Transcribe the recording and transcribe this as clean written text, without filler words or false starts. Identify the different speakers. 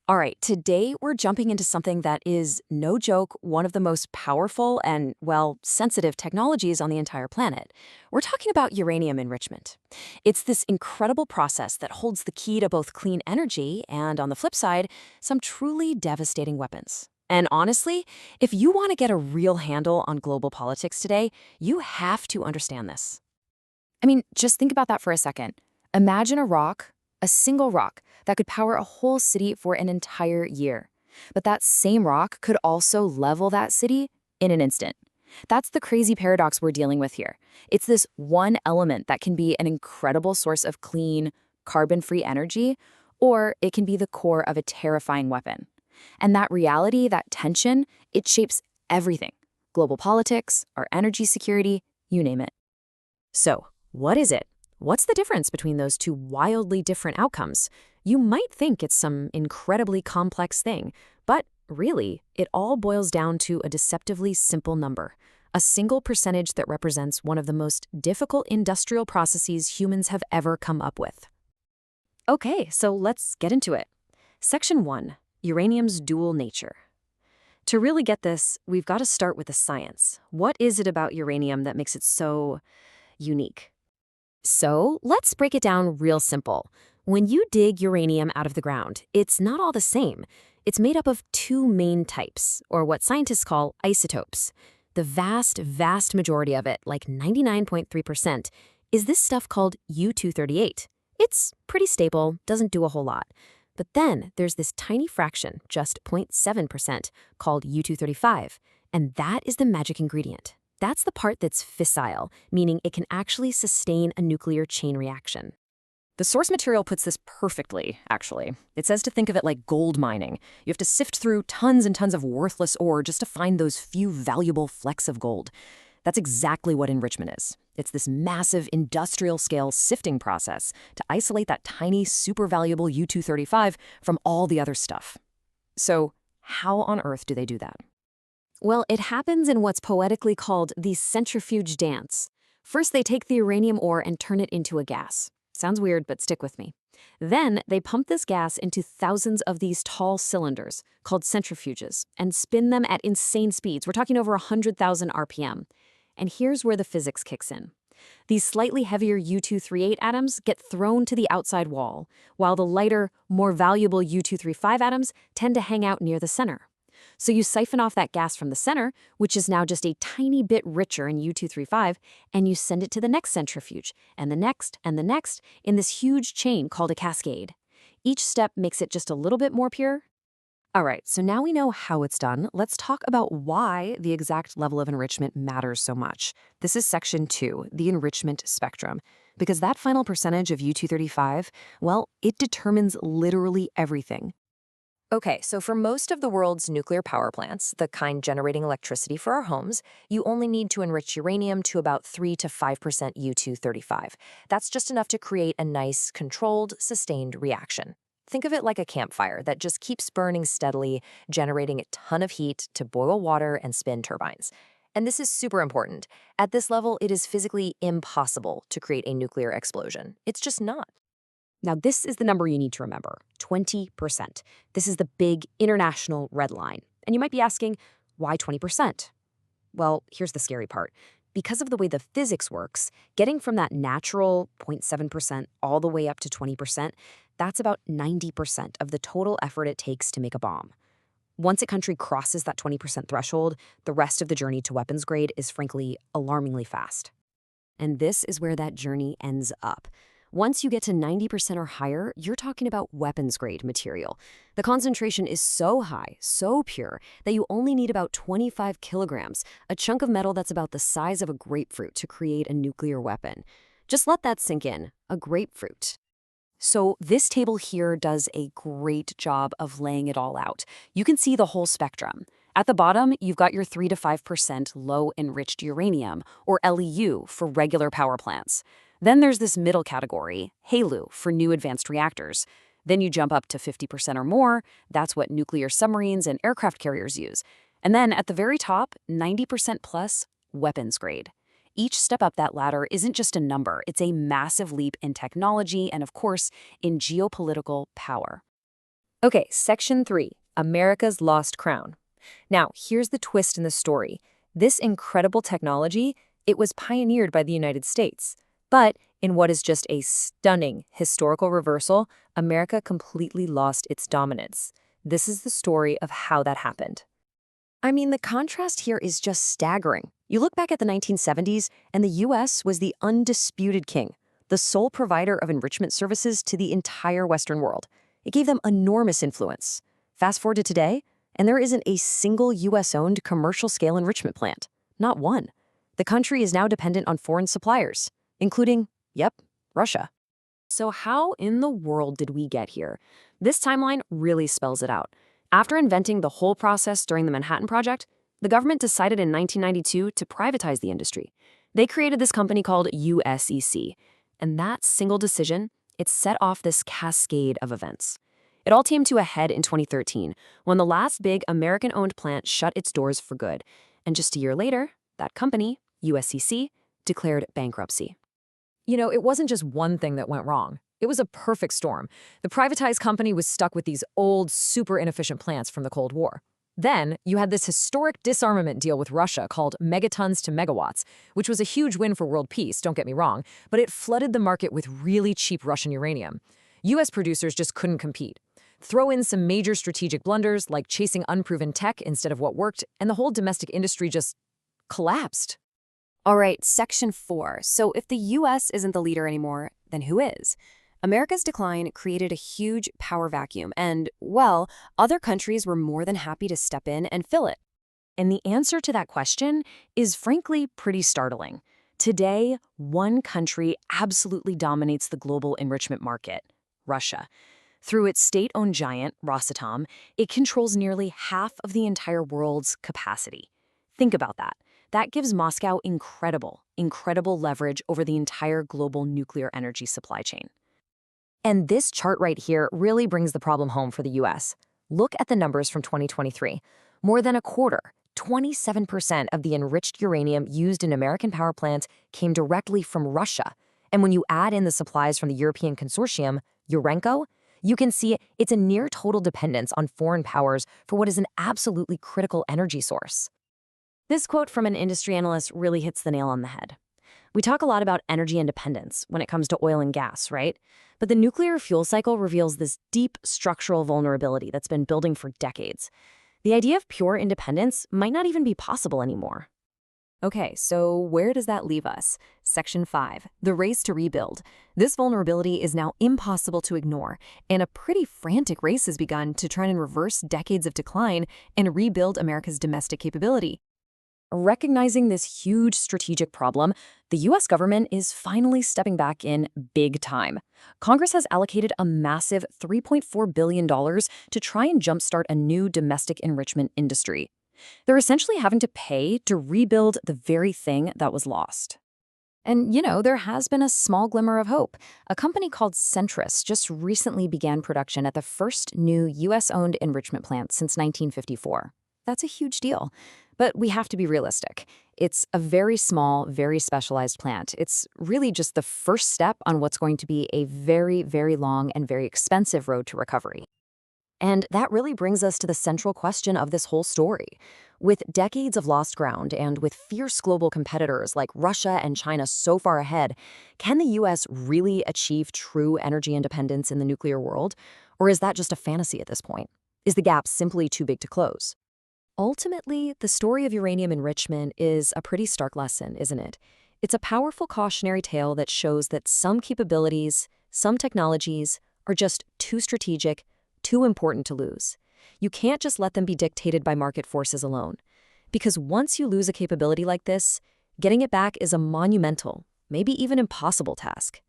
Speaker 1: All right, today we're jumping into something that is, no joke, one of the most powerful and, well, sensitive technologies on the entire planet. We're talking about uranium enrichment. It's this incredible process that holds the key to both clean energy and, on the flip side, some truly devastating weapons. And honestly, if you want to get a real handle on global politics today, you have to understand this. I mean, just think about that for a second. Imagine a single rock, that could power a whole city for an entire year. But that same rock could also level that city in an instant. That's the crazy paradox we're dealing with here. It's this one element that can be an incredible source of clean, carbon-free energy, or it can be the core of a terrifying weapon. And that reality, that tension, it shapes everything. Global politics, our energy security, you name it. So, what is it? What's the difference between those two wildly different outcomes? You might think it's some incredibly complex thing, but really, it all boils down to a deceptively simple number, a single percentage that represents one of the most difficult industrial processes humans have ever come up with. Okay, so let's get into it. Section 1, uranium's dual nature. To really get this, we've got to start with the science. What is it about uranium that makes it so unique? So let's break it down real simple. When you dig uranium out of the ground, it's not all the same. It's made up of two main types, or what scientists call isotopes. The vast majority of it, like 99.3%, is this stuff called U-238. It's pretty stable, doesn't do a whole lot. But then there's this tiny fraction, just 0.7%, called U-235, and that is the magic ingredient. That's the part that's fissile, meaning it can actually sustain a nuclear chain reaction. The source material puts this perfectly, actually. It says to think of it like gold mining. You have to sift through tons and tons of worthless ore just to find those few valuable flecks of gold. That's exactly what enrichment is. It's this massive industrial-scale sifting process to isolate that tiny, super valuable U-235 from all the other stuff. So, how on earth do they do that? Well, it happens in what's poetically called the centrifuge dance. First, they take the uranium ore and turn it into a gas. Sounds weird, but stick with me. Then, they pump this gas into thousands of these tall cylinders, called centrifuges, and spin them at insane speeds. We're talking over 100,000 RPM. And here's where the physics kicks in. These slightly heavier U-238 atoms get thrown to the outside wall, while the lighter, more valuable U-235 atoms tend to hang out near the center. So you siphon off that gas from the center, which is now just a tiny bit richer in U-235, and you send it to the next centrifuge, and the next, in this huge chain called a cascade. Each step makes it just a little bit more pure. All right, so now we know how it's done. Let's talk about why the exact level of enrichment matters so much. This is section 2, the enrichment spectrum. Because that final percentage of U-235, well, it determines literally everything. Okay, so for most of the world's nuclear power plants, the kind generating electricity for our homes, you only need to enrich uranium to about 3 to 5% U-235. That's just enough to create a nice, controlled, sustained reaction. Think of it like a campfire that just keeps burning steadily, generating a ton of heat to boil water and spin turbines. And this is super important. At this level, it is physically impossible to create a nuclear explosion. It's just not. Now, this is the number you need to remember, 20%. This is the big international red line. And you might be asking, why 20%? Well, here's the scary part. Because of the way the physics works, getting from that natural 0.7% all the way up to 20%, that's about 90% of the total effort it takes to make a bomb. Once a country crosses that 20% threshold, the rest of the journey to weapons grade is frankly alarmingly fast. And this is where that journey ends up. Once you get to 90% or higher, you're talking about weapons-grade material. The concentration is so high, so pure, that you only need about 25 kilograms, a chunk of metal that's about the size of a grapefruit to create a nuclear weapon. Just let that sink in, a grapefruit. So this table here does a great job of laying it all out. You can see the whole spectrum. At the bottom, you've got your 3 to 5% low-enriched uranium, or LEU, for regular power plants. Then there's this middle category, HALEU, for new advanced reactors. Then you jump up to 50% or more. That's what nuclear submarines and aircraft carriers use. And then at the very top, 90% plus, weapons grade. Each step up that ladder isn't just a number, it's a massive leap in technology and, of course, in geopolitical power. Okay, Section 3, America's Lost Crown. Now, here's the twist in the story. This incredible technology, it was pioneered by the United States. But in what is just a stunning historical reversal, America completely lost its dominance. This is the story of how that happened. I mean, the contrast here is just staggering. You look back at the 1970s, and the U.S. was the undisputed king, the sole provider of enrichment services to the entire Western world. It gave them enormous influence. Fast forward to today, and there isn't a single U.S.-owned commercial-scale enrichment plant. Not one. The country is now dependent on foreign suppliers, including, yep, Russia. So how in the world did we get here? This timeline really spells it out. After inventing the whole process during the Manhattan Project, the government decided in 1992 to privatize the industry. They created this company called USEC, and that single decision, it set off this cascade of events. It all came to a head in 2013, when the last big American-owned plant shut its doors for good. And just a year later, that company, USEC, declared bankruptcy. You know, it wasn't just one thing that went wrong. It was a perfect storm. The privatized company was stuck with these old, super inefficient plants from the Cold War. Then, you had this historic disarmament deal with Russia called megatons to megawatts, which was a huge win for world peace, don't get me wrong, but it flooded the market with really cheap Russian uranium. U.S. producers just couldn't compete. Throw in some major strategic blunders, like chasing unproven tech instead of what worked, and the whole domestic industry just collapsed. All right, Section 4. So if the U.S. isn't the leader anymore, then who is? America's decline created a huge power vacuum, and, well, other countries were more than happy to step in and fill it. And the answer to that question is frankly pretty startling. Today, one country absolutely dominates the global enrichment market: Russia. Through its state-owned giant, Rosatom, it controls nearly half of the entire world's capacity. Think about that. That gives Moscow incredible leverage over the entire global nuclear energy supply chain. And this chart right here really brings the problem home for the U.S. Look at the numbers from 2023. More than a quarter, 27% of the enriched uranium used in American power plants came directly from Russia. And when you add in the supplies from the European consortium, Urenco, you can see it's a near total dependence on foreign powers for what is an absolutely critical energy source. This quote from an industry analyst really hits the nail on the head. We talk a lot about energy independence when it comes to oil and gas, right? But the nuclear fuel cycle reveals this deep structural vulnerability that's been building for decades. The idea of pure independence might not even be possible anymore. Okay, so where does that leave us? Section 5, the race to rebuild. This vulnerability is now impossible to ignore, and a pretty frantic race has begun to try and reverse decades of decline and rebuild America's domestic capability. Recognizing this huge strategic problem, the U.S. government is finally stepping back in big time. Congress has allocated a massive $3.4 billion to try and jumpstart a new domestic enrichment industry. They're essentially having to pay to rebuild the very thing that was lost. And, you know, there has been a small glimmer of hope. A company called Centrus just recently began production at the first new U.S.-owned enrichment plant since 1954. That's a huge deal. But we have to be realistic. It's a very small, very specialized plant. It's really just the first step on what's going to be a very, very long and very expensive road to recovery. And that really brings us to the central question of this whole story. With decades of lost ground and with fierce global competitors like Russia and China so far ahead, can the U.S. really achieve true energy independence in the nuclear world? Or is that just a fantasy at this point? Is the gap simply too big to close? Ultimately, the story of uranium enrichment is a pretty stark lesson, isn't it? It's a powerful cautionary tale that shows that some capabilities, some technologies, are just too strategic, too important to lose. You can't just let them be dictated by market forces alone. Because once you lose a capability like this, getting it back is a monumental, maybe even impossible task.